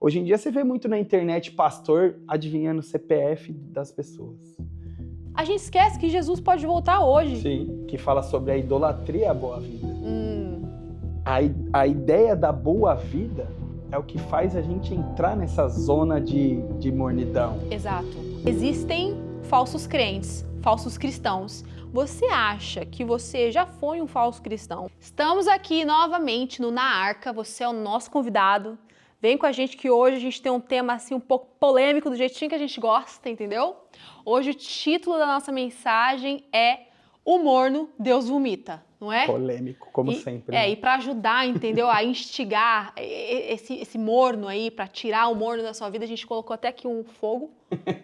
Hoje em dia você vê muito na internet pastor adivinhando o CPF das pessoas. A gente esquece que Jesus pode voltar hoje. Sim, que fala sobre a idolatria à boa vida. A ideia da boa vida é o que faz a gente entrar nessa zona de mornidão. Exato. Existem falsos crentes, falsos cristãos. Você acha que você já foi um falso cristão? Estamos aqui novamente no Na Arca, você é o nosso convidado. Vem com a gente que hoje a gente tem um tema assim um pouco polêmico, do jeitinho que a gente gosta, entendeu? Hoje o título da nossa mensagem é O Morno, Deus Vomita, não é? Polêmico, como sempre. E para ajudar, entendeu, a instigar esse morno aí, para tirar o morno da sua vida, a gente colocou até aqui um fogo,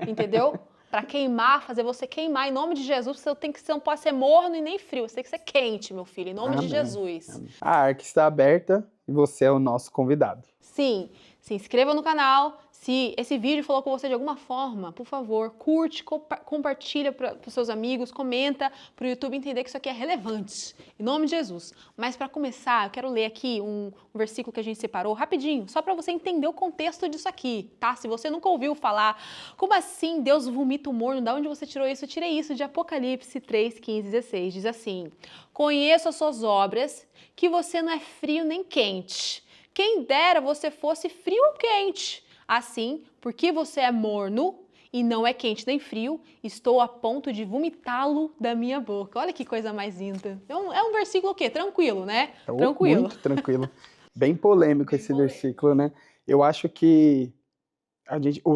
entendeu? Para queimar, fazer você queimar em nome de Jesus. Você não pode ser morno e nem frio, você tem que ser quente, meu filho, em nome de Jesus. Amém. A Arca está aberta e você é o nosso convidado. Sim, se inscreva no canal. Se esse vídeo falou com você de alguma forma, por favor, curte, compartilha para os seus amigos, comenta para o YouTube entender que isso aqui é relevante, em nome de Jesus. Mas para começar, eu quero ler aqui um versículo que a gente separou rapidinho, só para você entender o contexto disso aqui, tá? Se você nunca ouviu falar, como assim Deus vomita o morno? Da onde você tirou isso? Eu tirei isso de Apocalipse 3, 15, 16. Diz assim: conheço as suas obras, que você não é frio nem quente. Quem dera você fosse frio ou quente. Assim, porque você é morno e não é quente nem frio, estou a ponto de vomitá-lo da minha boca. Olha que coisa mais linda. É um versículo o quê? Tranquilo, né? Tranquilo. Muito tranquilo. Bem polêmico esse versículo, né? Eu acho que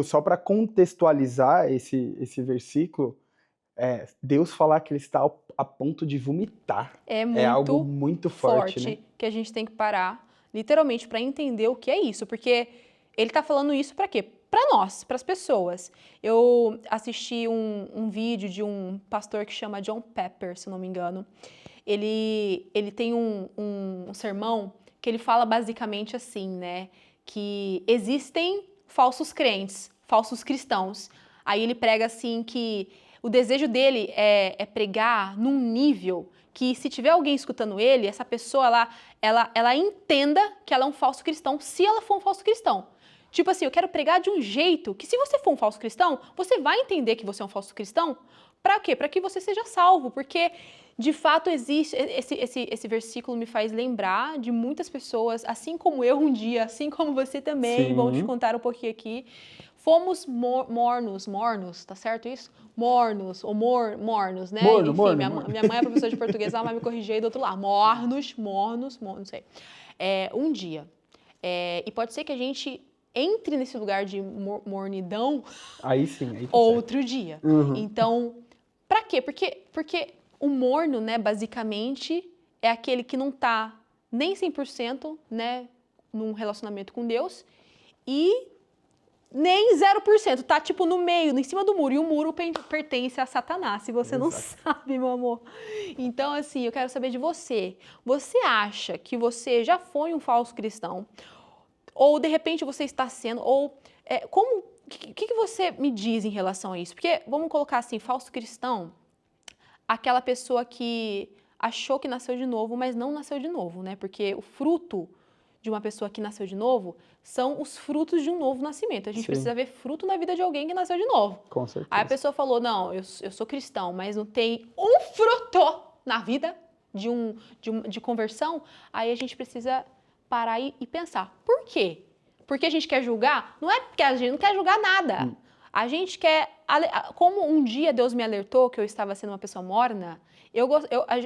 só para contextualizar esse versículo, Deus falar que ele está a ponto de vomitar. É algo muito forte, né? Que a gente tem que parar, literalmente, para entender o que é isso, porque ele está falando isso para quê? Para nós, para as pessoas. Eu assisti um vídeo de um pastor que chama John Pepper, se não me engano. Ele tem um sermão que ele fala basicamente assim, né? Que existem falsos crentes, falsos cristãos. Aí ele prega assim que o desejo dele é pregar num nível que, se tiver alguém escutando ele, essa pessoa ela entenda que ela é um falso cristão, se ela for um falso cristão. Tipo assim, eu quero pregar de um jeito que, se você for um falso cristão, você vai entender que você é um falso cristão. Para quê? Para que você seja salvo, porque de fato existe, esse versículo me faz lembrar de muitas pessoas, assim como eu um dia, assim como você também. Sim. Vamos te contar um pouquinho aqui. Fomos mornos, tá certo isso? Mornos, ou mornos, né? Enfim, minha mãe é professora de português, ela vai me corrigir aí do outro lado. Mornos, não sei. Um dia. E pode ser que a gente entre nesse lugar de mornidão aí sim, outro dia. Uhum. Então, pra quê? Porque o morno, né, basicamente, é aquele que não tá nem 100%, né, num relacionamento com Deus e nem 0%, tá tipo no meio, em cima do muro, e o muro pertence a Satanás, se você não sabe, meu amor. Então, assim, eu quero saber de você. Você acha que você já foi um falso cristão? Ou, de repente, você está sendo, ou o que você me diz em relação a isso? Porque, vamos colocar assim, falso cristão, aquela pessoa que achou que nasceu de novo, mas não nasceu de novo, né? Porque o fruto de uma pessoa que nasceu de novo são os frutos de um novo nascimento. A gente precisa ver fruto na vida de alguém que nasceu de novo. Com certeza. Aí a pessoa falou, não, eu sou cristão, mas não tem um fruto na vida de conversão. Aí a gente precisa parar e pensar. Por quê? Porque a gente quer julgar? Não é porque a gente não quer julgar nada. A gente quer... Como um dia Deus me alertou que eu estava sendo uma pessoa morna,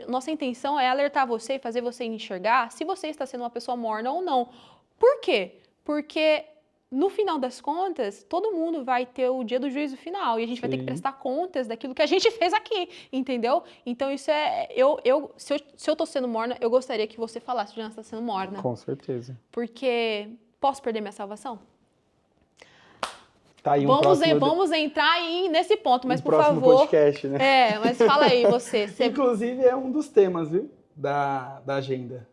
nossa intenção é alertar você e fazer você enxergar se você está sendo uma pessoa morna ou não. Por quê? Porque, no final das contas, todo mundo vai ter o dia do juízo final e a gente vai ter que prestar contas daquilo que a gente fez aqui, entendeu? Então, isso se eu tô sendo morna, eu gostaria que você falasse de onde você está sendo morna. Com certeza. Porque posso perder minha salvação? Tá aí vamos entrar aí nesse ponto, mas por próximo favor... podcast, né? Mas fala aí você. Inclusive, é um dos temas, viu? Da agenda.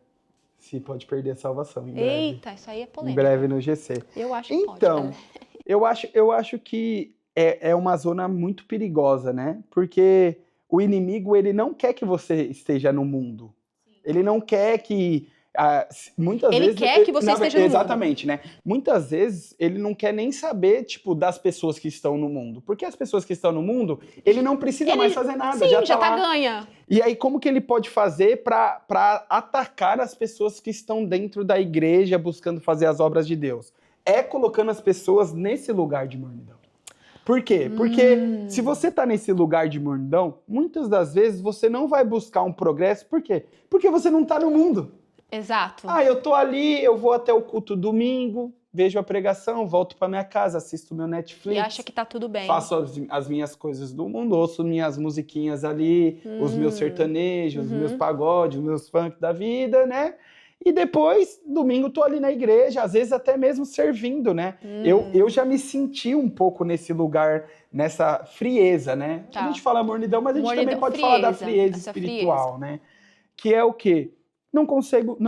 Se pode perder a salvação em breve. Eita, isso aí é polêmico. Em breve no GC. Eu acho que então, pode. eu acho que é uma zona muito perigosa, né? Porque o inimigo, ele não quer que você esteja no mundo. Sim. Ele não quer que Muitas Ele vezes... quer que você esteja no mundo. Exatamente, né? Muitas vezes ele não quer nem saber, tipo, das pessoas que estão no mundo. Porque as pessoas que estão no mundo, ele não precisa mais fazer nada. Sim, já tá tá lá. ganha. E aí, como que ele pode fazer para atacar as pessoas que estão dentro da igreja buscando fazer as obras de Deus? É colocando as pessoas nesse lugar de mornidão. Por quê? Porque se você tá nesse lugar de mornidão, muitas das vezes você não vai buscar um progresso. Por quê? Porque você não tá no mundo. Exato. Eu tô ali, eu vou até o culto domingo, vejo a pregação, volto para minha casa, assisto meu Netflix. E acha que tá tudo bem. Faço as minhas coisas do mundo, ouço minhas musiquinhas ali, os meus sertanejos, os meus pagodes, os meus funk da vida, né? E depois, domingo, tô ali na igreja, às vezes até mesmo servindo, né? Eu já me senti um pouco nesse lugar, nessa frieza, né? Tá. A gente fala mornidão, mas a gente também pode falar da frieza espiritual, né? Que é o quê? Não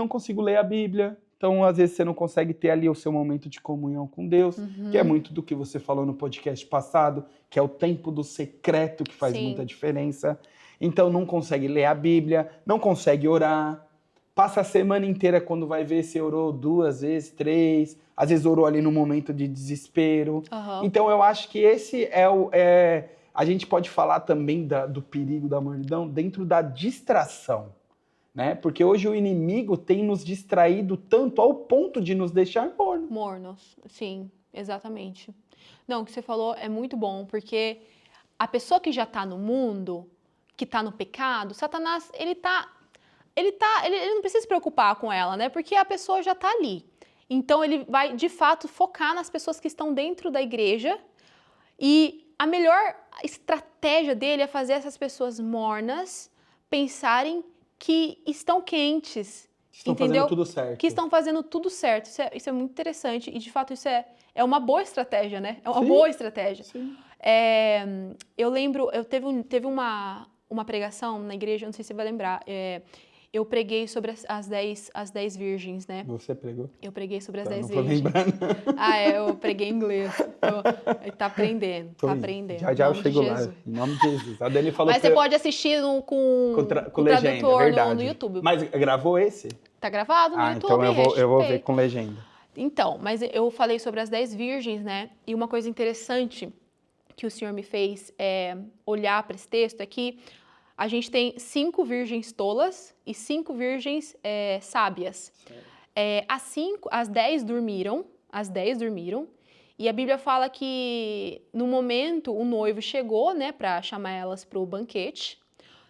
consigo ler a Bíblia. Então, às vezes, você não consegue ter ali o seu momento de comunhão com Deus, que é muito do que você falou no podcast passado, que é o tempo do secreto, que faz muita diferença. Então, não consegue ler a Bíblia, não consegue orar. Passa a semana inteira, quando vai ver, se orou 2 vezes, 3. Às vezes, orou ali num momento de desespero. Então, eu acho que esse a gente pode falar também do perigo da mornidão dentro da distração. Né? Porque hoje o inimigo tem nos distraído tanto ao ponto de nos deixar mornos. Mornos, sim, exatamente. Não, o que você falou é muito bom, porque a pessoa que já está no mundo, que está no pecado, Satanás, ele não precisa se preocupar com ela, né? Porque a pessoa já está ali. Então ele vai, de fato, focar nas pessoas que estão dentro da igreja, e a melhor estratégia dele é fazer essas pessoas mornas pensarem que estão quentes, estão entendeu? Fazendo tudo certo. Que estão fazendo tudo certo. Isso é muito interessante e, de fato, isso é uma boa estratégia, né? É uma boa estratégia. Sim. Eu lembro, teve uma pregação na igreja, não sei se você vai lembrar, eu preguei sobre as 10 virgens, né? Você pregou? Eu preguei sobre as 10 virgens. Não tô lembrando. Eu preguei em inglês. Tá aprendendo, Já eu chego lá, em nome de Jesus. A Dani falou. Mas você pode assistir com legenda, tradutor no YouTube. Mas gravou esse? Tá gravado no YouTube. Então eu vou ver com legenda. Então, mas eu falei sobre as 10 virgens, né? E uma coisa interessante que o Senhor me fez olhar para esse texto é que a gente tem 5 virgens tolas e 5 virgens sábias. As 10 dormiram, e a Bíblia fala que no momento o noivo chegou, né, para chamar elas para o banquete.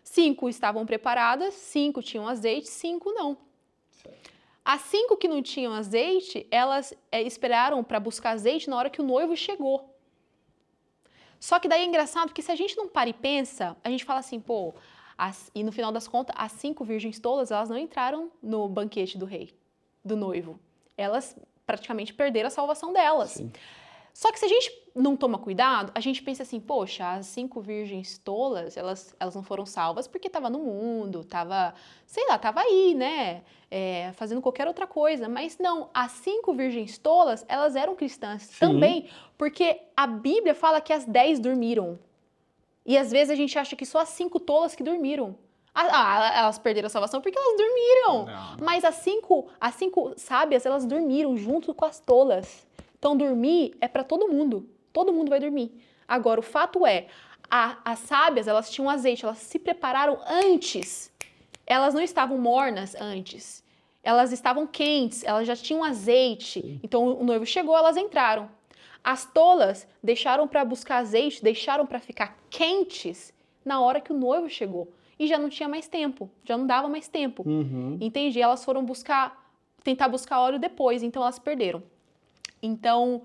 5 estavam preparadas, 5 tinham azeite, 5 não. Certo. As 5 que não tinham azeite, elas esperaram para buscar azeite na hora que o noivo chegou. Só que daí é engraçado, porque se a gente não para e pensa, a gente fala assim, e no final das contas, as 5 virgens tolas, elas não entraram no banquete do rei, do noivo. Elas praticamente perderam a salvação delas. Sim. Só que se a gente não toma cuidado, a gente pensa assim, poxa, as 5 virgens tolas, elas não foram salvas porque estava no mundo, estava aí, né, fazendo qualquer outra coisa. Mas não, as 5 virgens tolas, elas eram cristãs. Sim. Também, porque a Bíblia fala que as 10 dormiram. E às vezes a gente acha que só as 5 tolas que dormiram. Elas perderam a salvação porque elas dormiram. Não. Mas as 5 sábias, elas dormiram junto com as tolas. Então, dormir é para todo mundo. Todo mundo vai dormir. Agora, o fato é, as sábias, elas tinham azeite, elas se prepararam antes. Elas não estavam mornas antes. Elas estavam quentes, elas já tinham azeite. Sim. Então, o noivo chegou, elas entraram. As tolas deixaram para buscar azeite, deixaram para ficar quentes na hora que o noivo chegou. E já não tinha mais tempo, já não dava mais tempo. Entendi? Elas foram tentar buscar óleo depois, então elas perderam. Então,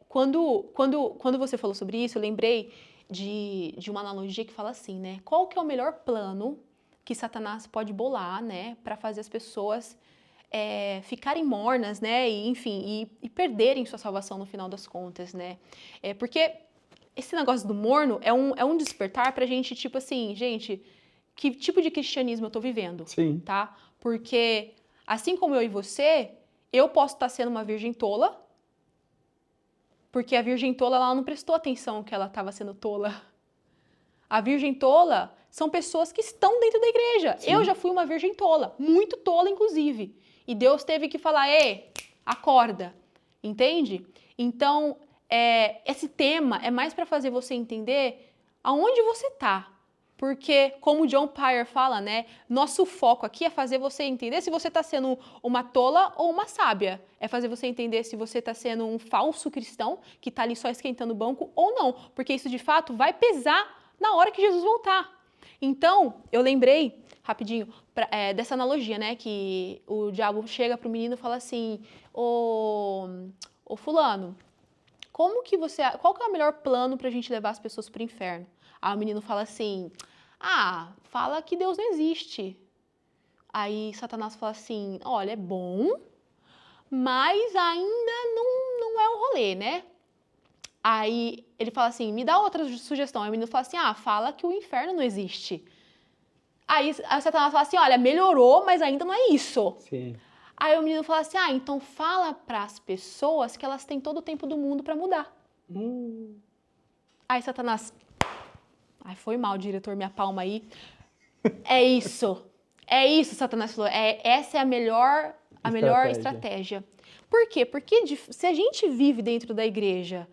quando você falou sobre isso, eu lembrei de uma analogia que fala assim, né? Qual que é o melhor plano que Satanás pode bolar, né? Para fazer as pessoas ficarem mornas, né? E, enfim, e perderem sua salvação no final das contas, né? Porque esse negócio do morno é um despertar pra gente, tipo assim, gente, que tipo de cristianismo eu tô vivendo? Sim. Tá? Porque, assim como eu e você, eu posso estar sendo uma virgem tola, porque a virgem tola, ela não prestou atenção que ela estava sendo tola. A virgem tola, são pessoas que estão dentro da igreja. Sim. Eu já fui uma virgem tola, muito tola, inclusive. E Deus teve que falar, ei, acorda, entende? Então, esse tema é mais para fazer você entender aonde você está. Porque, como o John Piper fala, né, nosso foco aqui é fazer você entender se você está sendo uma tola ou uma sábia. É fazer você entender se você está sendo um falso cristão que está ali só esquentando o banco ou não. Porque isso, de fato, vai pesar na hora que Jesus voltar. Então, eu lembrei, rapidinho, dessa analogia, né, que o diabo chega para o menino e fala assim, ô fulano, qual que é o melhor plano para a gente levar as pessoas para o inferno? Aí o menino fala assim, fala que Deus não existe. Aí Satanás fala assim, olha, é bom, mas ainda não é um rolê, né? Aí ele fala assim, me dá outra sugestão. Aí o menino fala assim, fala que o inferno não existe. Aí Satanás fala assim, olha, melhorou, mas ainda não é isso. Sim. Aí o menino fala assim, então fala para as pessoas que elas têm todo o tempo do mundo para mudar. Aí Satanás, foi mal, diretor, minha palma aí. É isso, Satanás falou, essa é a melhor estratégia. Por quê? Porque se a gente vive dentro da igreja,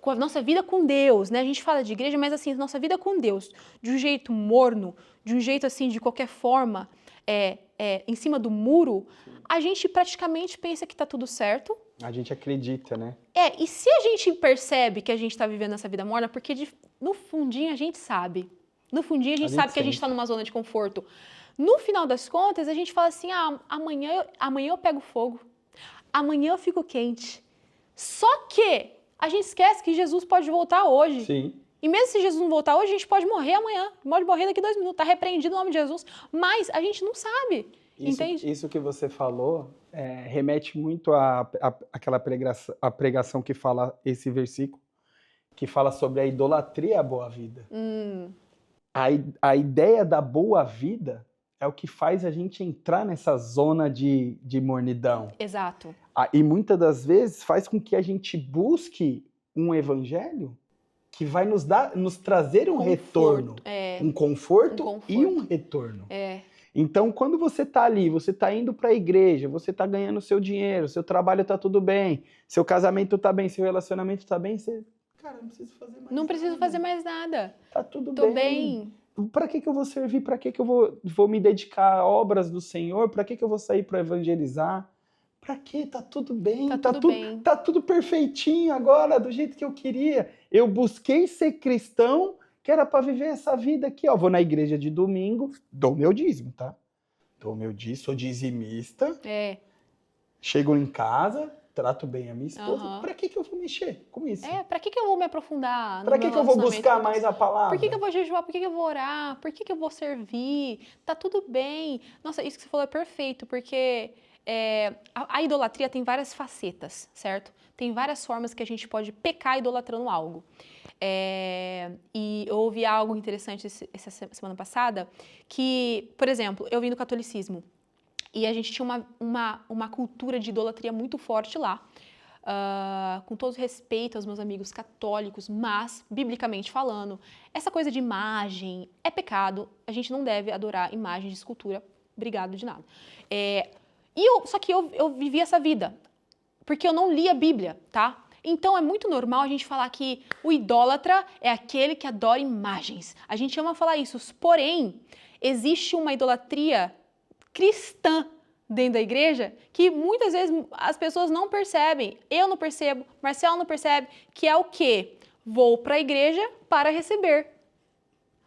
com a nossa vida com Deus, né? A gente fala de igreja, mas assim, nossa vida com Deus, de um jeito morno, de um jeito assim, de qualquer forma, em cima do muro, a gente praticamente pensa que está tudo certo. A gente acredita, né? E se a gente percebe que a gente está vivendo essa vida morna, porque no fundinho a gente sabe. No fundinho a gente sabe que a gente está numa zona de conforto. No final das contas, a gente fala assim, amanhã eu pego fogo. Amanhã eu fico quente. Só que a gente esquece que Jesus pode voltar hoje. Sim. E mesmo se Jesus não voltar hoje, a gente pode morrer amanhã. Pode morrer daqui 2 minutos. Está repreendido o nome de Jesus. Mas a gente não sabe. Entende? Isso que você falou remete muito àquela pregação que fala esse versículo, que fala sobre a idolatria à boa vida. A ideia da boa vida é o que faz a gente entrar nessa zona de mornidão. Exato. E muitas das vezes faz com que a gente busque um evangelho que vai nos trazer um retorno. Um conforto e um retorno. Então, quando você está ali, você está indo para a igreja, você está ganhando seu dinheiro, seu trabalho está tudo bem, seu casamento está bem, seu relacionamento está bem, você... Cara, não preciso fazer mais nada. Não preciso fazer mais nada. Tá tudo Tô bem. Para que eu vou servir? Para que eu vou me dedicar a obras do Senhor? Para que eu vou sair para evangelizar? Para quê? Tá tudo bem. Tá tudo perfeitinho agora, do jeito que eu queria. Eu busquei ser cristão, que era para viver essa vida aqui, ó. Vou na igreja de domingo, dou meu dízimo, tá? Dou meu dízimo, sou dizimista. Chego em casa, trato bem a minha esposa. Pra que eu vou mexer com isso? Pra que eu vou me aprofundar no Pra que eu vou buscar mais a palavra? Por que eu vou jejuar? Por que eu vou orar? Por que eu vou servir? Tá tudo bem. Nossa, isso que você falou é perfeito, porque a idolatria tem várias facetas, certo? Tem várias formas que a gente pode pecar idolatrando algo. E eu ouvi algo interessante essa semana passada, que, por exemplo, eu vim do catolicismo e a gente tinha uma cultura de idolatria muito forte lá, com todo respeito aos meus amigos católicos, mas, biblicamente falando, essa coisa de imagem é pecado, a gente não deve adorar imagem de escultura, obrigado de nada. Só que eu vivi essa vida, porque eu não li a Bíblia, tá? Então, é muito normal a gente falar que o idólatra é aquele que adora imagens. A gente ama falar isso. Porém, existe uma idolatria cristã dentro da igreja que muitas vezes as pessoas não percebem. Eu não percebo, Marcelo não percebe, que é o quê? Vou para a igreja para receber.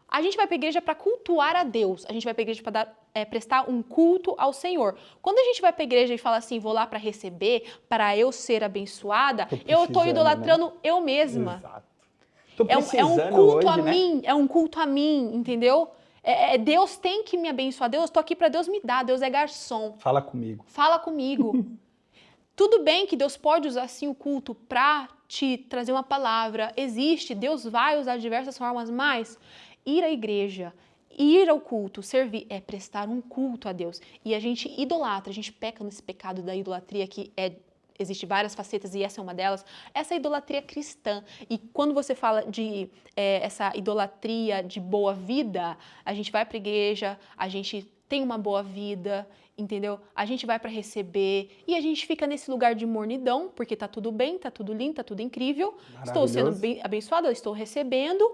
A gente vai para a igreja para cultuar a Deus. A gente vai para a igreja para prestar um culto ao Senhor. Quando a gente vai para a igreja e fala assim, vou lá para receber, para eu ser abençoada, eu estou idolatrando eu mesma. Exato. É um culto a mim, é um culto a mim, entendeu? Deus tem que me abençoar. Deus, estou aqui para Deus me dar. Deus é garçom. Fala comigo. Fala comigo. Tudo bem que Deus pode usar sim o culto para te trazer uma palavra. Existe, Deus vai usar de diversas formas, mas ir à igreja, ir ao culto, servir, é prestar um culto a Deus. E a gente idolatra, a gente peca nesse pecado da idolatria que existem várias facetas e essa é uma delas, essa idolatria cristã. E quando você fala de essa idolatria de boa vida, a gente vai para a igreja, a gente tem uma boa vida, entendeu? A gente vai para receber e a gente fica nesse lugar de mornidão, porque tá tudo bem, tá tudo lindo, tá tudo incrível, estou sendo abençoada, eu estou recebendo.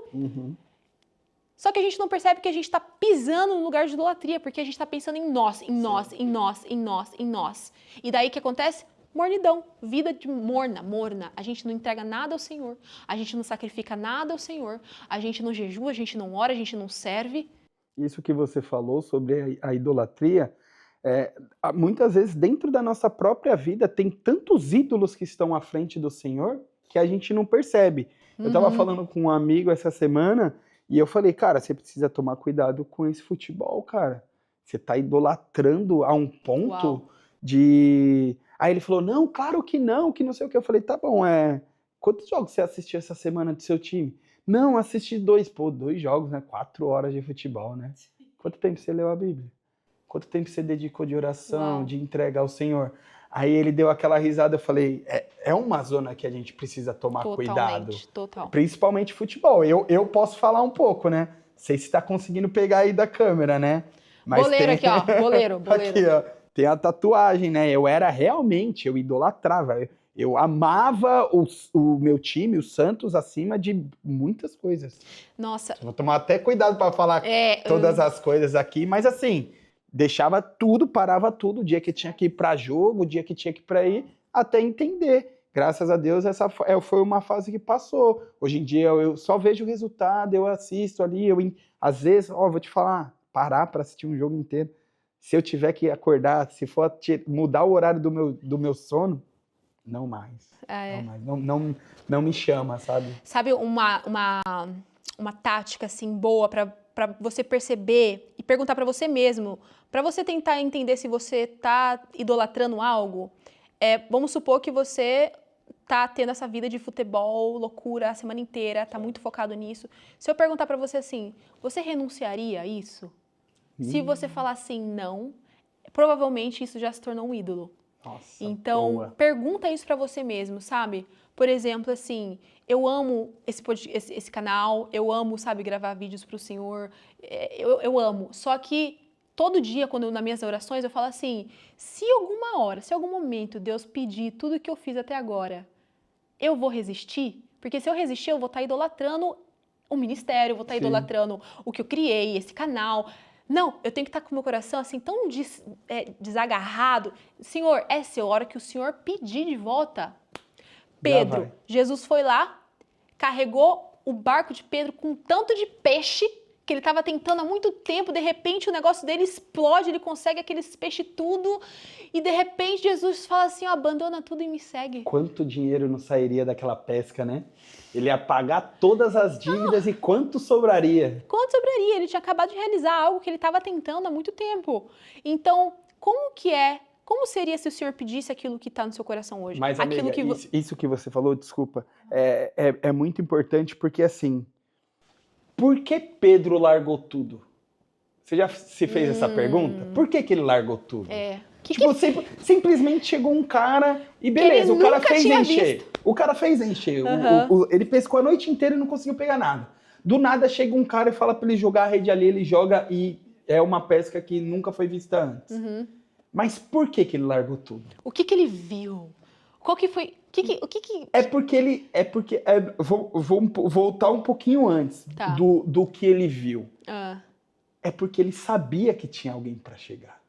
Só que a gente não percebe que a gente está pisando no lugar de idolatria, porque a gente está pensando em nós, em nós, em nós, em nós, em nós. E daí o que acontece? Mornidão, vida de morna. A gente não entrega nada ao Senhor, a gente não sacrifica nada ao Senhor, a gente não jejua, a gente não ora, a gente não serve. Isso que você falou sobre a idolatria, muitas vezes dentro da nossa própria vida tem tantos ídolos que estão à frente do Senhor que a gente não percebe. Eu estava falando com um amigo essa semana e eu falei, cara, você precisa tomar cuidado com esse futebol, cara. Você está idolatrando a um ponto de... Aí ele falou, não, claro que não sei o que. Eu falei, tá bom, quantos jogos você assistiu essa semana do seu time? Não, assisti 2. Pô, 2 jogos, né? 4 horas de futebol, né? Quanto tempo você leu a Bíblia? Quanto tempo você dedicou de oração, de entrega ao Senhor? Aí ele deu aquela risada, eu falei, é uma zona que a gente precisa tomar cuidado. Total. Principalmente futebol. Eu posso falar um pouco, né? Não sei se tá conseguindo pegar aí da câmera, né? Mas boleiro aqui, ó. Boleiro. Aqui, ó. Tem a tatuagem, né? Eu idolatrava. Eu amava o meu time, o Santos, acima de muitas coisas. Nossa. Vou tomar até cuidado para falar todas as coisas aqui, mas assim, deixava tudo, parava tudo, o dia que tinha que ir para jogo, o dia que tinha que ir para ir, até entender. Graças a Deus, essa foi uma fase que passou. Hoje em dia, eu só vejo o resultado, eu assisto ali, às vezes, vou te falar, parar para assistir um jogo inteiro. Se eu tiver que acordar, se for mudar o horário do meu sono, não mais. Não me chama, sabe? Sabe uma tática assim boa para você perceber e perguntar para você mesmo, para você tentar entender se você tá idolatrando algo? Vamos supor que você tá tendo essa vida de futebol, loucura a semana inteira, tá muito focado nisso. Se eu perguntar para você assim, você renunciaria a isso? Se você falar assim, não, provavelmente isso já se tornou um ídolo. Nossa, então, boa. Pergunta isso pra você mesmo, sabe? Por exemplo, assim, eu amo esse canal, eu amo, sabe, gravar vídeos pro Senhor, eu amo. Só que todo dia, nas minhas orações, eu falo assim, se alguma hora, se algum momento Deus pedir tudo que eu fiz até agora, eu vou resistir? Porque se eu resistir, eu vou estar idolatrando o ministério, eu vou estar idolatrando o que eu criei, esse canal. Não, eu tenho que estar com o meu coração assim tão desagarrado. Senhor, essa é a hora que o Senhor pedir de volta. Pedro, Jesus foi lá, carregou o barco de Pedro com tanto de peixe que ele estava tentando há muito tempo, de repente o negócio dele explode, ele consegue aqueles peixes tudo, e de repente Jesus fala assim, abandona tudo e me segue. Quanto dinheiro não sairia daquela pesca, né? Ele ia pagar todas as dívidas e quanto sobraria? Quanto sobraria? Ele tinha acabado de realizar algo que ele estava tentando há muito tempo. Então, como seria se o Senhor pedisse aquilo que está no seu coração hoje? Mas, amiga, isso que você falou, desculpa, é muito importante porque, assim, por que Pedro largou tudo? Você já se fez essa pergunta? Por que ele largou tudo? Simplesmente chegou um cara e beleza, o cara fez encher. O cara fez encher. Ele pescou a noite inteira e não conseguiu pegar nada. Do nada chega um cara e fala pra ele jogar a rede ali, ele joga e é uma pesca que nunca foi vista antes. Mas por que ele largou tudo? O que ele viu? Qual que foi... Vou voltar um pouquinho antes do que ele viu. É porque ele sabia que tinha alguém para chegar.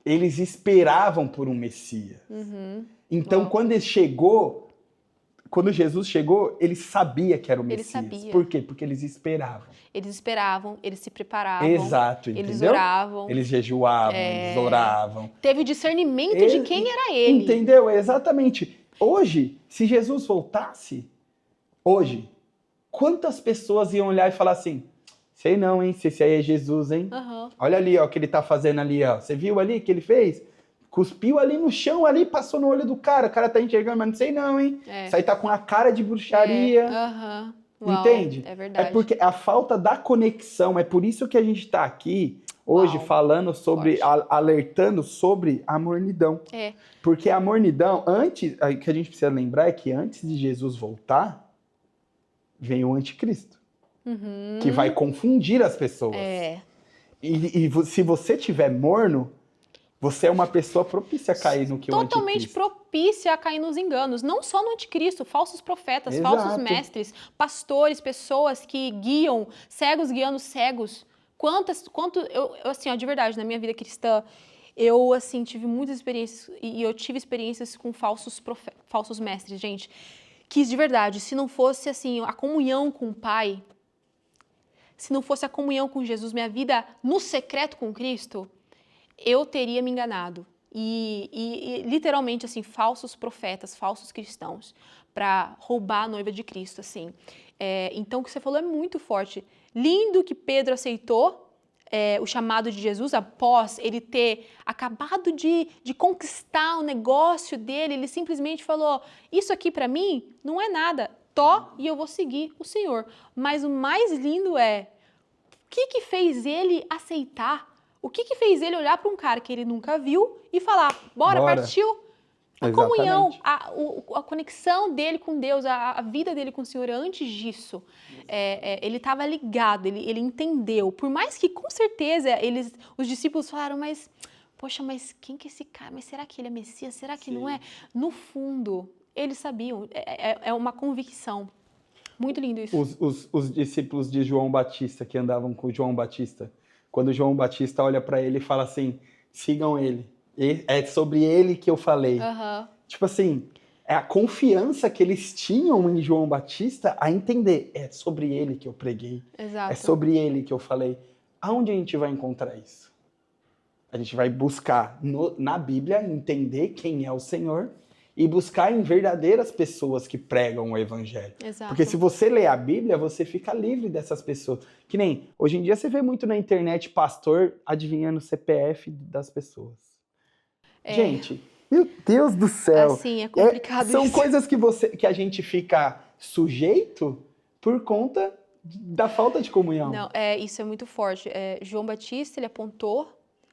Eles esperavam por um Messias. Então, quando Jesus chegou, ele sabia que era o Messias. Por quê? Porque eles esperavam. Eles se preparavam. Exato, entendeu? Eles oravam. Eles jejuavam, eles oravam. Teve o discernimento de quem era ele. Entendeu? Exatamente. Hoje, se Jesus voltasse, quantas pessoas iam olhar e falar assim, sei não, hein, se esse aí é Jesus, hein? Olha ali, ó, o que ele tá fazendo ali, ó. Você viu ali o que ele fez? Cuspiu ali no chão, ali, passou no olho do cara. O cara tá enxergando, mas não sei não, hein? Isso aí tá com a cara de bruxaria. Uau, entende? É verdade. É porque a falta da conexão, é por isso que a gente tá aqui. hoje Uau, falando sobre, forte. alertando sobre a mornidão. É. Porque a mornidão, antes, o que a gente precisa lembrar é que antes de Jesus voltar, vem o anticristo, que vai confundir as pessoas. É. E se você tiver morno, você é uma pessoa propícia a cair no que o Totalmente anticristo. propícia a cair nos enganos, não só no anticristo, falsos profetas, Exato. falsos mestres, pastores, pessoas que guiam, cegos guiando cegos. Assim, ó, de verdade, na minha vida cristã, eu, assim, tive muitas experiências, e eu tive experiências com falsos mestres, gente, que de verdade, se não fosse, assim, a comunhão com o Pai, se não fosse a comunhão com Jesus, minha vida no secreto com Cristo, eu teria me enganado. E literalmente, assim, falsos profetas, falsos cristãos, para roubar a noiva de Cristo, assim. Então, o que você falou é muito forte. Lindo que Pedro aceitou o chamado de Jesus após ele ter acabado de conquistar o negócio dele. Ele simplesmente falou, isso aqui para mim não é nada, e eu vou seguir o Senhor. Mas o mais lindo é, o que fez ele aceitar? O que fez ele olhar para um cara que ele nunca viu e falar, bora. Partiu? A comunhão, a conexão dele com Deus, a vida dele com o Senhor antes disso, ele estava ligado, ele entendeu. Por mais que, com certeza, os discípulos falaram, mas, poxa, mas quem que é esse cara? Mas será que ele é Messias? Será que não é? No fundo, eles sabiam, é uma convicção. Muito lindo isso. Os discípulos de João Batista, que andavam com João Batista, quando João Batista olha para ele e fala assim, sigam ele. É sobre ele que eu falei. Tipo assim, é a confiança que eles tinham em João Batista a entender. É sobre ele que eu preguei. Exato. É sobre ele que eu falei. Aonde a gente vai encontrar isso? A gente vai buscar na Bíblia entender quem é o Senhor e buscar em verdadeiras pessoas que pregam o Evangelho. Exato. Porque se você lê a Bíblia, você fica livre dessas pessoas. Que nem, hoje em dia você vê muito na internet pastor adivinhando o CPF das pessoas. Gente, meu Deus do céu. Assim, é complicado São isso. coisas que a gente fica sujeito por conta da falta de comunhão. Não, isso é muito forte. João Batista, ele apontou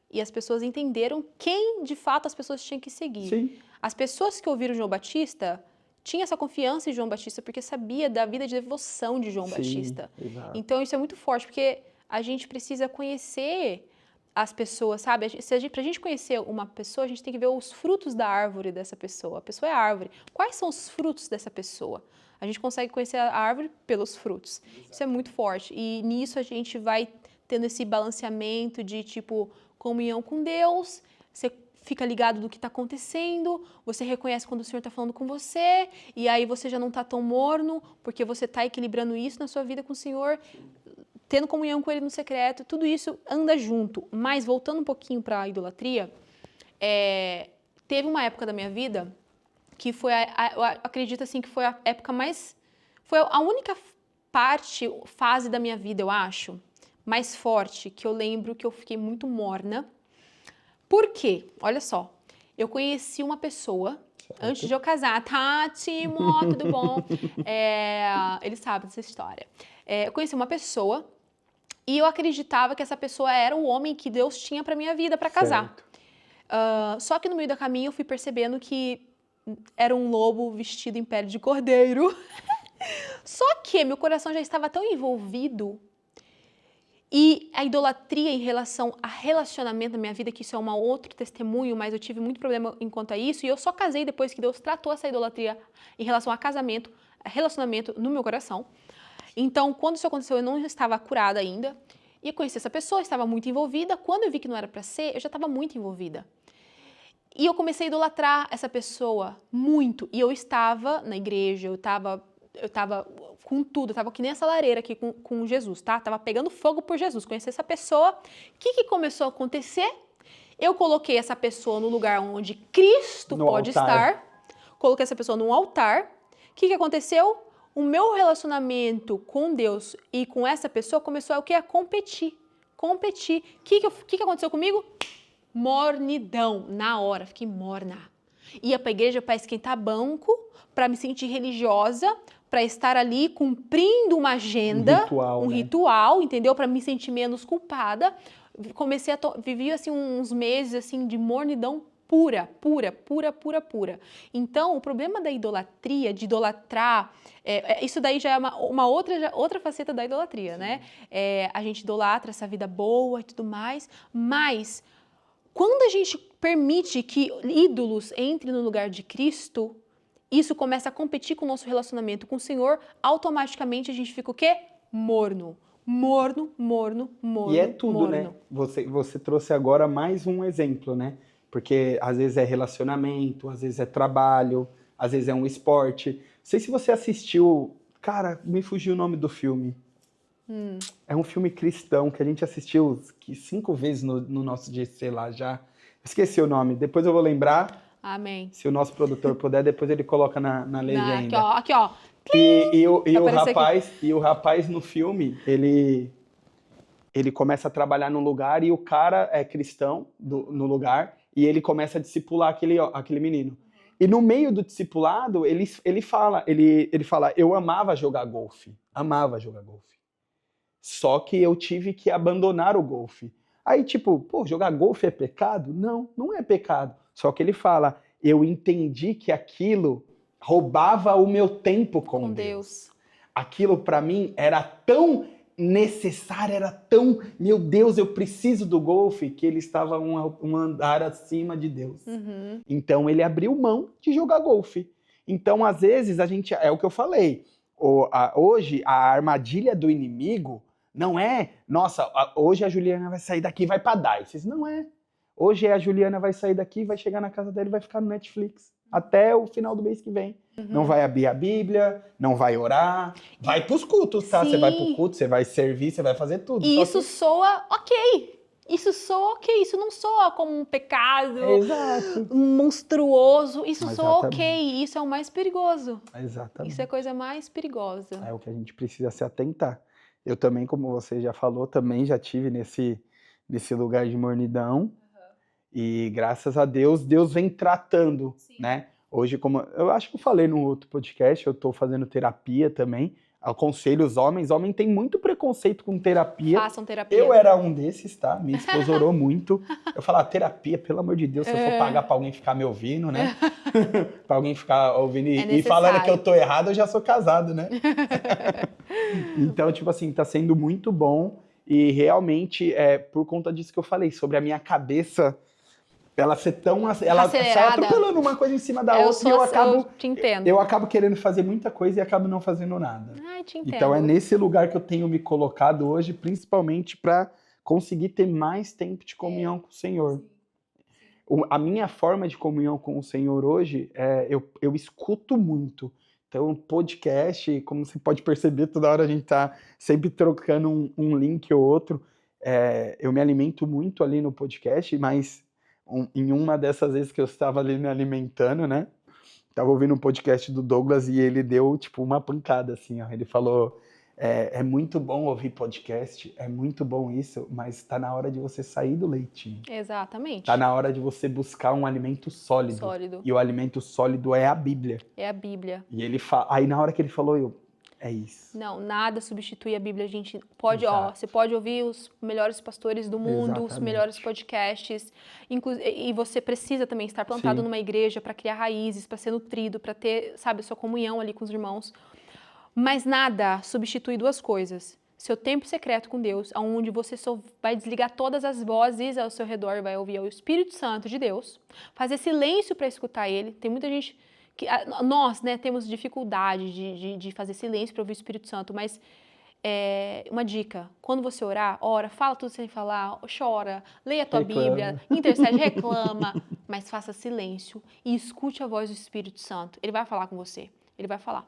e as pessoas entenderam quem, de fato, as pessoas tinham que seguir. Sim. As pessoas que ouviram João Batista tinham essa confiança em João Batista porque sabia da vida de devoção de João Batista. Exato. Então, isso é muito forte, porque a gente precisa conhecer as pessoas, sabe? Pra gente conhecer uma pessoa, a gente tem que ver os frutos da árvore dessa pessoa. A pessoa é a árvore. Quais são os frutos dessa pessoa? A gente consegue conhecer a árvore pelos frutos. Isso é muito forte. E nisso a gente vai tendo esse balanceamento de, tipo, comunhão com Deus, você fica ligado do que está acontecendo, você reconhece quando o Senhor está falando com você, e aí você já não está tão morno, porque você está equilibrando isso na sua vida com o Senhor, tendo comunhão com Ele no secreto, tudo isso anda junto. Mas, voltando um pouquinho para a idolatria, teve uma época da minha vida que foi, eu acredito assim, que foi a época mais... Foi a única fase da minha vida, eu acho, mais forte, que eu lembro que eu fiquei muito morna. Por quê? Olha só, eu conheci uma pessoa, antes de eu casar, Tati, tudo bom? Ele sabe dessa história. Eu conheci uma pessoa e eu acreditava que essa pessoa era o homem que Deus tinha para minha vida, para casar. Só que no meio do caminho eu fui percebendo que era um lobo vestido em pele de cordeiro. Só que meu coração já estava tão envolvido e a idolatria em relação a relacionamento na minha vida, que isso é um outro testemunho, mas eu tive muito problema enquanto a isso, e eu só casei depois que Deus tratou essa idolatria em relação a casamento, a relacionamento no meu coração. Então, quando isso aconteceu, eu não estava curada ainda, e eu conheci essa pessoa, estava muito envolvida. Quando eu vi que não era para ser, eu já estava muito envolvida. E eu comecei a idolatrar essa pessoa muito, e eu estava na igreja, eu estava com tudo, eu estava que nem essa lareira aqui com Jesus, tá? Tava pegando fogo por Jesus, conheci essa pessoa. O que começou a acontecer? Eu coloquei essa pessoa no lugar onde Cristo pode estar, coloquei essa pessoa num altar. O que aconteceu? O meu relacionamento com Deus e com essa pessoa começou a competir. O que aconteceu comigo? Mornidão, na hora, fiquei morna. Ia pra igreja para esquentar banco, para me sentir religiosa, para estar ali cumprindo uma agenda, um ritual, entendeu? Para me sentir menos culpada. Vivi assim uns meses assim de mornidão pura. Então, o problema da idolatria, de idolatrar, isso daí já é uma outra faceta da idolatria, né? A gente idolatra essa vida boa e tudo mais, mas quando a gente permite que ídolos entrem no lugar de Cristo, isso começa a competir com o nosso relacionamento com o Senhor, automaticamente a gente fica o quê? Morno. E é tudo, né? Você trouxe agora mais um exemplo, né? Porque às vezes é relacionamento, às vezes é trabalho, às vezes é um esporte. Não sei se você assistiu... Cara, me fugiu o nome do filme. É um filme cristão que a gente assistiu 5 vezes no nosso dia, sei lá, já. Esqueci o nome, depois eu vou lembrar. Amém. Se o nosso produtor puder, depois ele coloca na legenda. Aqui, ó. E o rapaz no filme, ele começa a trabalhar num lugar e o cara é cristão no lugar e ele começa a discipular aquele menino. E no meio do discipulado, ele fala, eu amava jogar golfe. Só que eu tive que abandonar o golfe. Aí, tipo, pô, jogar golfe é pecado? Não, não é pecado. Só que ele fala, eu entendi que aquilo roubava o meu tempo com Deus. Aquilo para mim era tão necessário, era tão, meu Deus, eu preciso do golfe, que ele estava um andar acima de Deus. Então ele abriu mão de jogar golfe. Então, às vezes, é o que eu falei, hoje a armadilha do inimigo não é, nossa, hoje a Juliana vai sair daqui e vai pra Dice. Não é. Hoje a Juliana vai sair daqui, vai chegar na casa dela e vai ficar no Netflix até o final do mês que vem. Não vai abrir a Bíblia, não vai orar, vai pros cultos, tá? Sim. Você vai pro culto, você vai servir, você vai fazer tudo. E isso soa ok. Isso não soa como um pecado monstruoso. Isso soa ok. Isso é o mais perigoso. Exatamente. Isso é a coisa mais perigosa. É o que a gente precisa se atentar. Eu também, como você já falou, também já tive nesse lugar de mornidão. E graças a Deus, Deus vem tratando, né? Hoje, como eu acho que eu falei num outro podcast, eu tô fazendo terapia também. Aconselho os homens. Homem tem muito preconceito com terapia. Façam terapia. Eu era um desses, tá? Minha esposa orou muito. Eu falava, terapia, pelo amor de Deus, se eu for pagar pra alguém ficar me ouvindo, né? Pra alguém ficar ouvindo e falando que eu tô errado, eu já sou casado, né? Então, tipo assim, tá sendo muito bom. E realmente, por conta disso que eu falei, sobre a minha cabeça... Ela ser tão... Ela sai atropelando uma coisa em cima da outra e eu te entendo. Eu acabo querendo fazer muita coisa e acabo não fazendo nada. Ai, te entendo. Então é nesse lugar que eu tenho me colocado hoje, principalmente para conseguir ter mais tempo de comunhão com o Senhor. A minha forma de comunhão com o Senhor hoje, eu escuto muito. Então, podcast, como você pode perceber, toda hora a gente tá sempre trocando um link ou outro. Eu me alimento muito ali no podcast, mas... em uma dessas vezes que eu estava ali me alimentando, né? Tava ouvindo um podcast do Douglas e ele deu, tipo, uma pancada, assim, ó. Ele falou, é muito bom ouvir podcast, é muito bom isso, mas tá na hora de você sair do leitinho. Exatamente. Tá na hora de você buscar um alimento sólido. Sólido. E o alimento sólido é a Bíblia. É a Bíblia. E ele aí na hora que ele falou, é isso. Não, nada substitui a Bíblia. A gente pode, você pode ouvir os melhores pastores do mundo, os melhores podcasts, e você precisa também estar plantado numa igreja para criar raízes, para ser nutrido, para ter, sabe, sua comunhão ali com os irmãos. Mas nada substitui duas coisas. Seu tempo secreto com Deus, onde você só vai desligar todas as vozes ao seu redor, vai ouvir o Espírito Santo de Deus, fazer silêncio para escutar Ele. Tem muita gente... nós, né, temos dificuldade de fazer silêncio para ouvir o Espírito Santo, mas uma dica, quando você orar, ora, fala tudo sem falar, chora, leia a tua Bíblia, intercede, reclama, mas faça silêncio e escute a voz do Espírito Santo. Ele vai falar com você, ele vai falar.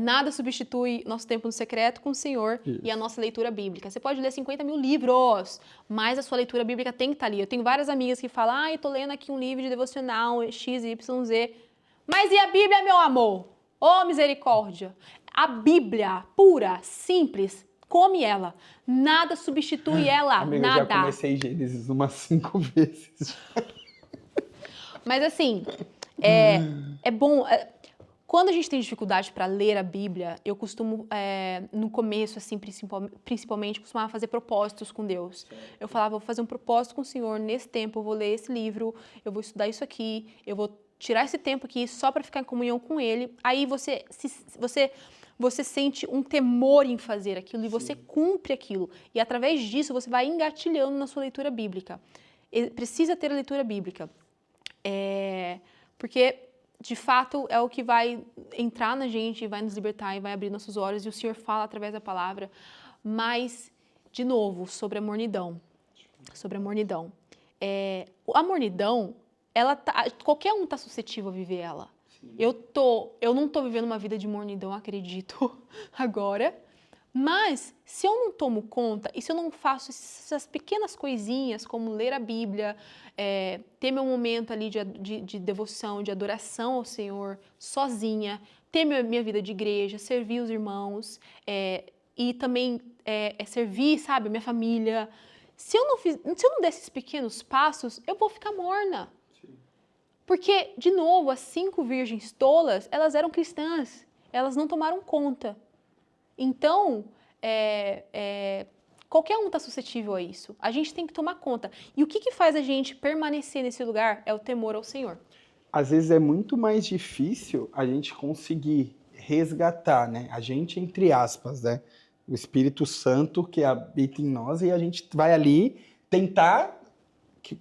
Nada substitui nosso tempo no secreto com o Senhor e a nossa leitura bíblica. Você pode ler 50 mil livros, mas a sua leitura bíblica tem que estar ali. Eu tenho várias amigas que falam, eu tô lendo aqui um livro de devocional, X, Y, Z. Mas e a Bíblia, meu amor? Ô, misericórdia! A Bíblia, pura, simples, come ela. Nada substitui ela, amiga, nada. Eu já comecei Gênesis umas 5 vezes. Mas assim, é bom... Quando a gente tem dificuldade para ler a Bíblia, eu costumo, no começo, assim, principalmente, costumava fazer propósitos com Deus. Eu falava, vou fazer um propósito com o Senhor, nesse tempo eu vou ler esse livro, eu vou estudar isso aqui, eu vou tirar esse tempo aqui só para ficar em comunhão com Ele. Aí você sente um temor em fazer aquilo e você cumpre aquilo. E através disso você vai engatilhando na sua leitura bíblica. Precisa ter a leitura bíblica. Porque, de fato, é o que vai entrar na gente, vai nos libertar e vai abrir nossos olhos. E o Senhor fala através da palavra. Mas, de novo, sobre a mornidão. Sobre a mornidão. A mornidão, qualquer um está suscetível a viver ela. Eu não estou vivendo uma vida de mornidão, acredito, agora. Mas, se eu não tomo conta e se eu não faço essas pequenas coisinhas, como ler a Bíblia, ter meu momento ali de devoção, de adoração ao Senhor, sozinha, ter minha vida de igreja, servir os irmãos, e também servir, sabe, minha família. Se eu não der esses pequenos passos, eu vou ficar morna. Porque, de novo, as 5 virgens tolas, elas eram cristãs, elas não tomaram conta. Então, qualquer um está suscetível a isso. A gente tem que tomar conta. E o que faz a gente permanecer nesse lugar é o temor ao Senhor. Às vezes é muito mais difícil a gente conseguir resgatar, né? A gente, entre aspas, né? O Espírito Santo que habita em nós e a gente vai ali tentar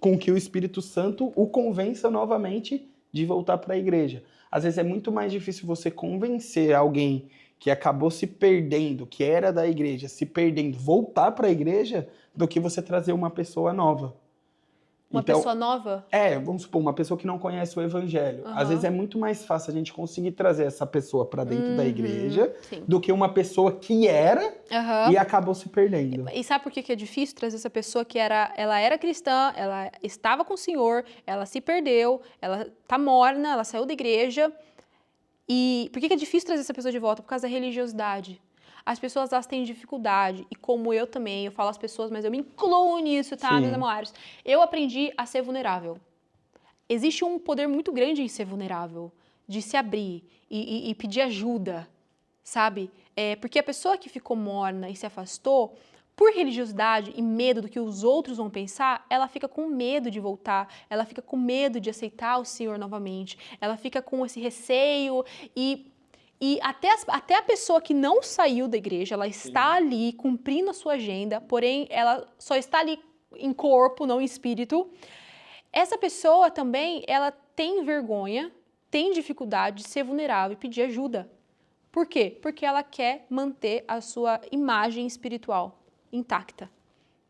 com que o Espírito Santo o convença novamente de voltar para a igreja. Às vezes é muito mais difícil você convencer alguém que acabou se perdendo, que era da igreja, se perdendo, voltar para a igreja, do que você trazer uma pessoa nova. Uma pessoa nova? Vamos supor, uma pessoa que não conhece o evangelho. Às vezes é muito mais fácil a gente conseguir trazer essa pessoa para dentro da igreja do que uma pessoa que era e acabou se perdendo. E sabe por que é difícil trazer essa pessoa que ela era cristã, ela estava com o Senhor, ela se perdeu, ela tá morna, ela saiu da igreja. E por que é difícil trazer essa pessoa de volta? Por causa da religiosidade. As pessoas, elas têm dificuldade, e como eu também, eu falo as pessoas, mas eu me incluo nisso, tá, meus amores? Eu aprendi a ser vulnerável. Existe um poder muito grande em ser vulnerável, de se abrir e pedir ajuda, sabe? Porque a pessoa que ficou morna e se afastou, por religiosidade e medo do que os outros vão pensar, ela fica com medo de voltar, ela fica com medo de aceitar o Senhor novamente, ela fica com esse receio e até a pessoa que não saiu da igreja, ela está ali cumprindo a sua agenda, porém ela só está ali em corpo, não em espírito. Essa pessoa também, ela tem vergonha, tem dificuldade de ser vulnerável e pedir ajuda. Por quê? Porque ela quer manter a sua imagem espiritual intacta.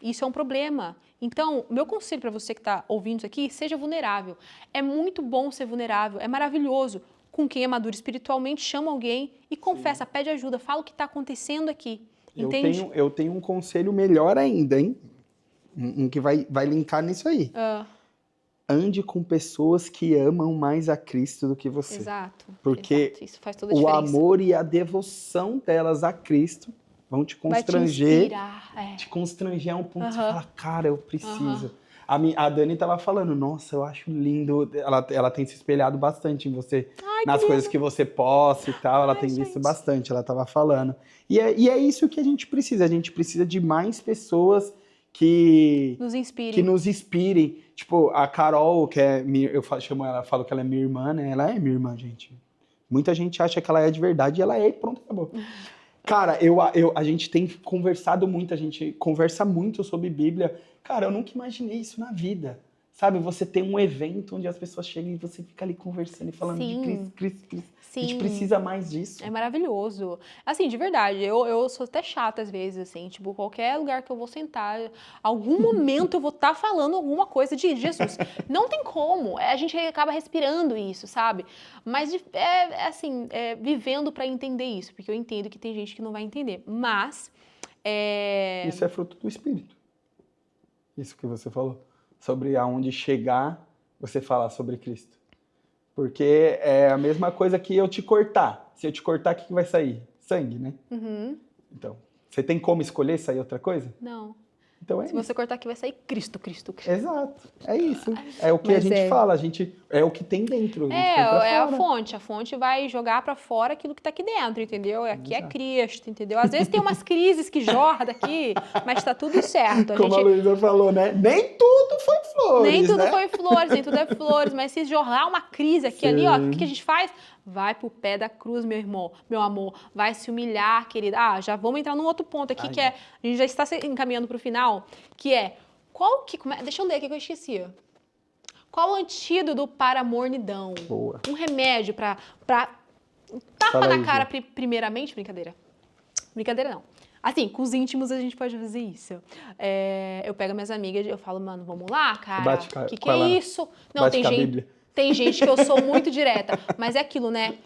Isso é um problema. Então, meu conselho para você que está ouvindo isso aqui, seja vulnerável. É muito bom ser vulnerável, é maravilhoso. Com quem é maduro espiritualmente, chama alguém e confessa, pede ajuda, fala o que está acontecendo aqui. Entende? Eu tenho um conselho melhor ainda, hein? Um que vai linkar nisso aí. Ande com pessoas que amam mais a Cristo do que você. Exato. Porque isso faz toda a diferença. O amor e a devoção delas a Cristo vão te constranger. Vai te inspirar. Te constranger a um ponto de você falar, cara, eu preciso. A Dani tava falando, nossa, eu acho lindo. Ela tem se espelhado bastante em você. Nas coisas que você posta e tal. Ela tem visto bastante, ela tava falando. E é isso que a gente precisa. A gente precisa de mais pessoas que nos inspirem. Tipo, a Carol, que chamo ela, falo que ela é minha irmã, né? Ela é minha irmã, gente. Muita gente acha que ela é de verdade e ela é e pronto, acabou. Cara, a gente tem conversado muito, a gente conversa muito sobre Bíblia. Cara, eu nunca imaginei isso na vida. Sabe, você tem um evento onde as pessoas chegam e você fica ali conversando e falando de Cristo. Sim. A gente precisa mais disso. É maravilhoso. Assim, de verdade, eu sou até chata às vezes, assim, tipo, qualquer lugar que eu vou sentar, algum momento eu vou estar falando alguma coisa de Jesus. Não tem como, a gente acaba respirando isso, sabe? Mas, vivendo para entender isso, porque eu entendo que tem gente que não vai entender. Mas, Isso é fruto do Espírito. Isso que você falou. Sobre aonde chegar, você falar sobre Cristo. Porque é a mesma coisa que eu te cortar. Se eu te cortar, o que vai sair? Sangue, né? Então, você tem como escolher sair outra coisa? Não. Então Se você cortar aqui, vai sair Cristo. Exato. É isso. É o que a gente fala. É o que tem dentro. É a fora. fonte. A fonte vai jogar pra fora aquilo que tá aqui dentro, entendeu? Aqui é Exato. Cristo, entendeu? Às vezes tem umas crises que jorram daqui, mas tá tudo certo. Como a Luísa falou, né? Nem tudo foi flores, Nem tudo né? foi flores, nem tudo é flores, mas se jorrar uma crise aqui, ali, ó, o que a gente faz? Vai pro pé da cruz, meu irmão, meu amor. Vai se humilhar, querida. Ah, já vamos entrar num outro ponto aqui, que é, a gente já está se encaminhando pro final, que é, deixa eu ler aqui que eu esqueci. Qual o antídoto para a mornidão? Boa. Um remédio para tapa Fala na aí, cara primeiramente, brincadeira. Brincadeira não. Assim, com os íntimos a gente pode fazer isso. Eu pego minhas amigas e eu falo, mano, vamos lá, cara. Que é isso? Não, tem gente que eu sou muito direta, mas é aquilo, né?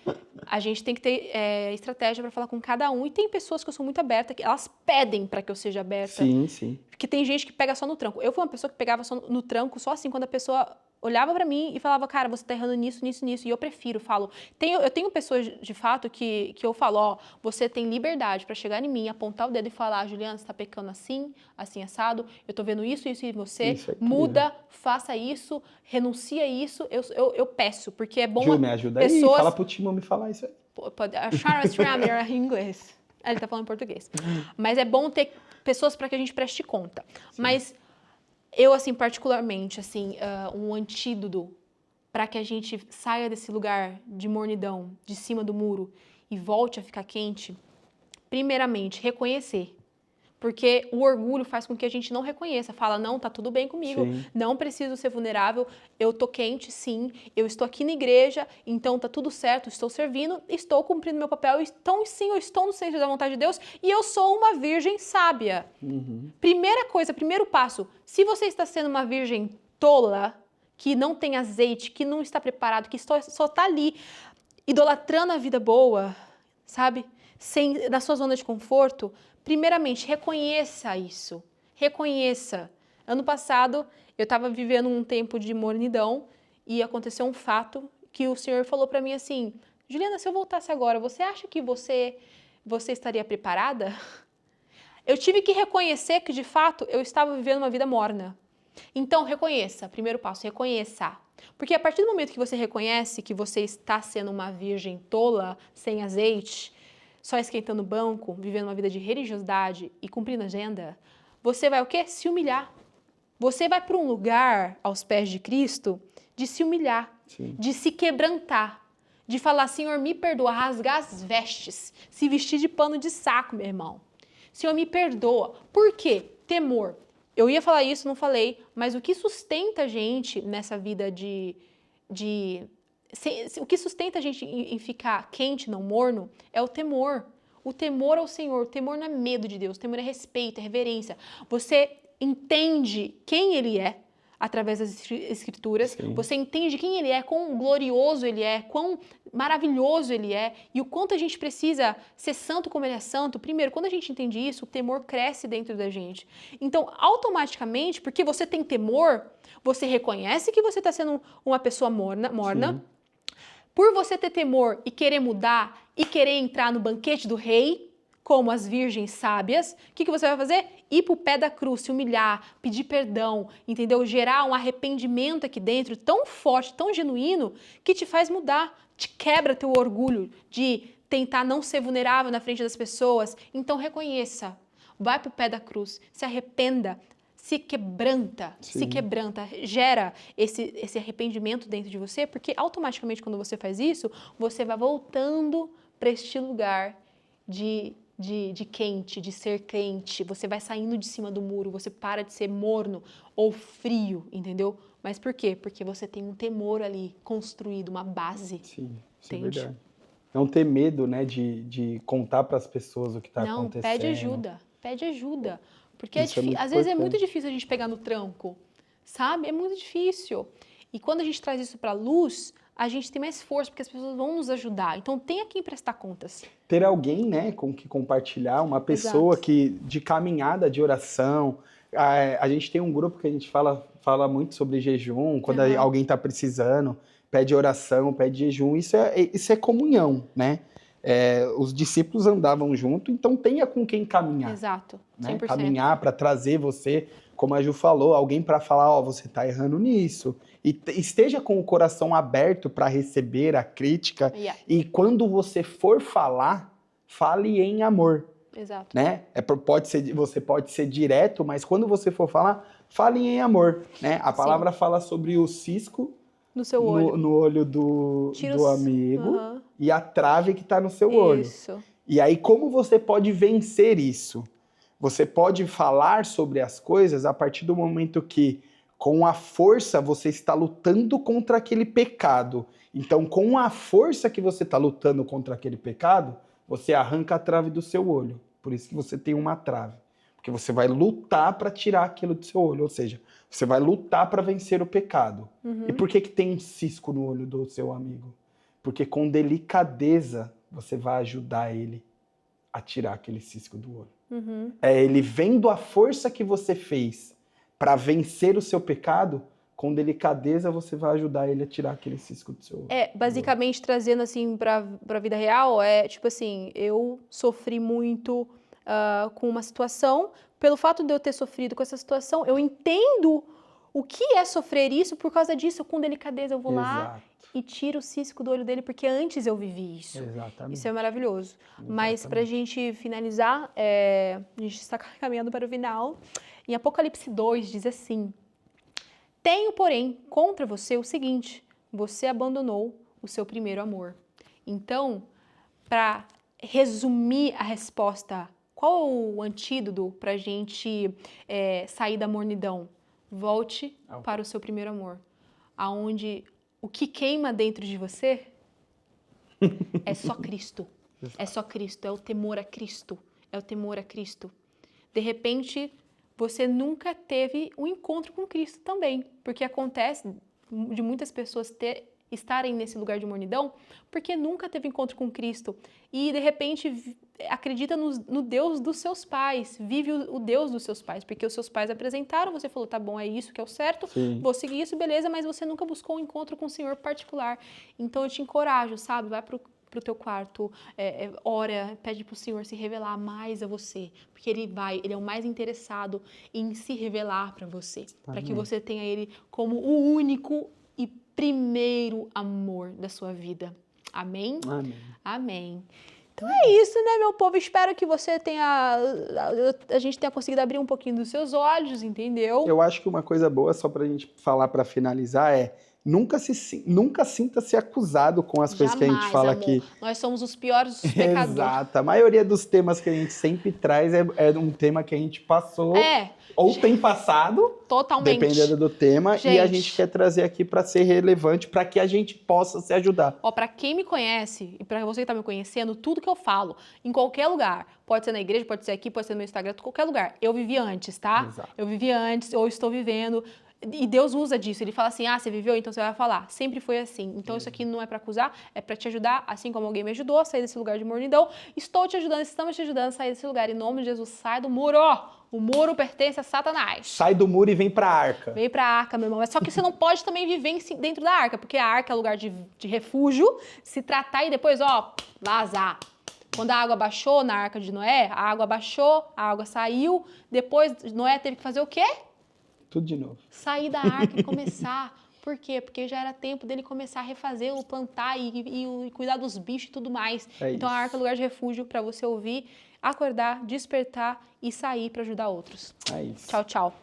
A gente tem que ter estratégia para falar com cada um. E tem pessoas que eu sou muito aberta, que elas pedem para que eu seja aberta. Sim, sim. Porque tem gente que pega só no tranco. Eu fui uma pessoa que pegava só no tranco, só assim, quando a pessoa olhava pra mim e falava, cara, você tá errando nisso, nisso, nisso. E eu prefiro, eu tenho pessoas de fato que eu falo, ó, você tem liberdade pra chegar em mim, apontar o dedo e falar, Juliana, você tá pecando assim, assim, assado, eu tô vendo isso, isso em você, Isso é muda, faça isso, renuncia a isso, eu peço, porque é bom... Ju, me ajuda aí, fala pro Timo me falar isso aí. A Charles Schramer em inglês. Ele tá falando em português. Mas é bom ter pessoas para que a gente preste conta. Sim. Mas eu, assim, particularmente, assim, um antídoto para que a gente saia desse lugar de mornidão, de cima do muro, e volte a ficar quente, primeiramente, reconhecer. Porque o orgulho faz com que a gente não reconheça. Fala, não, tá tudo bem comigo, sim, não preciso ser vulnerável, eu tô quente, sim, eu estou aqui na igreja, então tá tudo certo, estou servindo, estou cumprindo meu papel, então sim, eu estou no centro da vontade de Deus e eu sou uma virgem sábia. Uhum. Primeira coisa, primeiro passo, se você está sendo uma virgem tola, que não tem azeite, que não está preparado, que só tá ali idolatrando a vida boa, sabe? Na sua zona de conforto, primeiramente, reconheça isso. Reconheça. Ano passado, eu estava vivendo um tempo de mornidão e aconteceu um fato que o Senhor falou para mim assim, Juliana, se eu voltasse agora, você acha que você estaria preparada? Eu tive que reconhecer que, de fato, eu estava vivendo uma vida morna. Então, reconheça. Primeiro passo, reconheça. Porque a partir do momento que você reconhece que você está sendo uma virgem tola, sem azeite, só esquentando o banco, vivendo uma vida de religiosidade e cumprindo agenda, você vai o quê? Se humilhar. Você vai para um lugar, aos pés de Cristo, de se humilhar, sim, de se quebrantar, de falar, Senhor, me perdoa, rasgar as vestes, se vestir de pano de saco, meu irmão. Senhor, me perdoa. Por quê? Temor. Eu ia falar isso, não falei, mas o que sustenta a gente nessa vida o que sustenta a gente em ficar quente, não morno, é o temor. O temor ao Senhor. O temor não é medo de Deus. O temor é respeito, é reverência. Você entende quem Ele é através das Escrituras. Sim. Você entende quem Ele é, quão glorioso Ele é, quão maravilhoso Ele é e o quanto a gente precisa ser santo como Ele é santo. Primeiro, quando a gente entende isso, o temor cresce dentro da gente. Então, automaticamente, porque você tem temor, você reconhece que você está sendo uma pessoa morna. Sim. Por você ter temor e querer mudar e querer entrar no banquete do rei, como as virgens sábias, o que você vai fazer? Ir pro pé da cruz, se humilhar, pedir perdão, entendeu? Gerar um arrependimento aqui dentro tão forte, tão genuíno, que te faz mudar, te quebra teu orgulho de tentar não ser vulnerável na frente das pessoas. Então reconheça, vai pro pé da cruz, se arrependa, se quebranta, gera esse arrependimento dentro de você, porque automaticamente quando você faz isso, você vai voltando para este lugar de quente, de ser quente, você vai saindo de cima do muro, você para de ser morno ou frio, entendeu? Mas por quê? Porque você tem um temor ali construído, uma base. Sim, isso é verdade. Não ter medo, né, de contar para as pessoas o que está acontecendo. Não, pede ajuda. Porque às vezes é muito difícil a gente pegar no tranco, sabe? É muito difícil. E quando a gente traz isso para a luz, a gente tem mais força, porque as pessoas vão nos ajudar. Então, tem a quem prestar contas. Ter alguém, né, com que compartilhar, uma pessoa que de caminhada de oração. A gente tem um grupo que a gente fala muito sobre jejum, quando alguém está precisando, pede oração, pede jejum. Isso é comunhão, né? Os discípulos andavam junto, então tenha com quem caminhar. Exato, 100%. Né? Caminhar para trazer você, como a Ju falou, alguém para falar, ó, você está errando nisso. E esteja com o coração aberto para receber a crítica. Yeah. E quando você for falar, fale em amor, Exato. né? Você pode ser direto, mas quando você for falar, fale em amor, né? A palavra fala sobre o cisco No seu olho. no olho do amigo e a trave que está no seu olho. Isso. E aí, como você pode vencer isso? Você pode falar sobre as coisas a partir do momento que, com a força, você está lutando contra aquele pecado. Então, com a força que você está lutando contra aquele pecado, você arranca a trave do seu olho. Por isso que você tem uma trave. Porque você vai lutar para tirar aquilo do seu olho. Ou seja, você vai lutar para vencer o pecado. E por que tem um cisco no olho do seu amigo? Porque com delicadeza você vai ajudar ele a tirar aquele cisco do olho. É ele vendo a força que você fez para vencer o seu pecado, com delicadeza você vai ajudar ele a tirar aquele cisco do seu olho. Basicamente trazendo assim pra vida real, tipo assim, eu sofri muito com uma situação, pelo fato de eu ter sofrido com essa situação, eu entendo o que é sofrer isso, por causa disso, com delicadeza eu vou lá e tiro o cisco do olho dele, porque antes eu vivi isso. Exatamente. Isso é maravilhoso. Mas pra gente finalizar, a gente está caminhando para o final, em Apocalipse 2 diz assim: tenho, porém, contra você o seguinte: você abandonou o seu primeiro amor. Então, para resumir a resposta, qual é o antídoto para a gente sair da mornidão? Volte para o seu primeiro amor, aonde o que queima dentro de você é só Cristo. É só Cristo, é o temor a Cristo. É o temor a Cristo. De repente, você nunca teve um encontro com Cristo também, porque acontece de muitas pessoas estarem nesse lugar de mornidão porque nunca teve encontro com Cristo e de repente acredita no Deus dos seus pais, vive o Deus dos seus pais, porque os seus pais apresentaram, você falou, tá bom, é isso que é o certo, vou seguir isso, beleza, mas você nunca buscou um encontro com o Senhor particular. Então eu te encorajo, sabe, vai pro teu quarto, ora, pede pro Senhor se revelar mais a você, porque Ele é o mais interessado em se revelar para você, para que você tenha Ele como o único e primeiro amor da sua vida. Amém? Amém. Amém. Então é isso, né, meu povo? Espero que você a gente tenha conseguido abrir um pouquinho dos seus olhos, entendeu? Eu acho que uma coisa boa, só pra gente falar pra finalizar, nunca sinta-se acusado com as coisas que a gente fala amor. aqui. Nós somos os piores dos pecadores. Exato. A maioria dos temas que a gente sempre traz é um tema que a gente passou ou tem passado, totalmente, dependendo do tema, e a gente quer trazer aqui para ser relevante, para que a gente possa se ajudar. Para quem me conhece e para você que tá me conhecendo, tudo que eu falo, em qualquer lugar, pode ser na igreja, pode ser aqui, pode ser no meu Instagram, qualquer lugar, eu vivi antes, tá? Exato. Eu vivi antes, ou estou vivendo. E Deus usa disso, Ele fala assim, você viveu, então você vai falar. Sempre foi assim. Então isso aqui não é para acusar, é para te ajudar, assim como alguém me ajudou a sair desse lugar de mornidão. Estou te ajudando, estamos te ajudando a sair desse lugar. Em nome de Jesus, sai do muro. O muro pertence a Satanás. Sai do muro e vem pra arca. Vem pra arca, meu irmão. Só que você não pode também viver dentro da arca, porque a arca é lugar de refúgio, se tratar e depois, vazar. Quando a água baixou na arca de Noé, a água baixou, a água saiu, depois Noé teve que fazer o quê? Tudo de novo. Sair da arca e começar. Por quê? Porque já era tempo dele começar a refazer, plantar e cuidar dos bichos e tudo mais. Então a arca é lugar de refúgio para você ouvir, acordar, despertar e sair para ajudar outros. É isso. Tchau, tchau.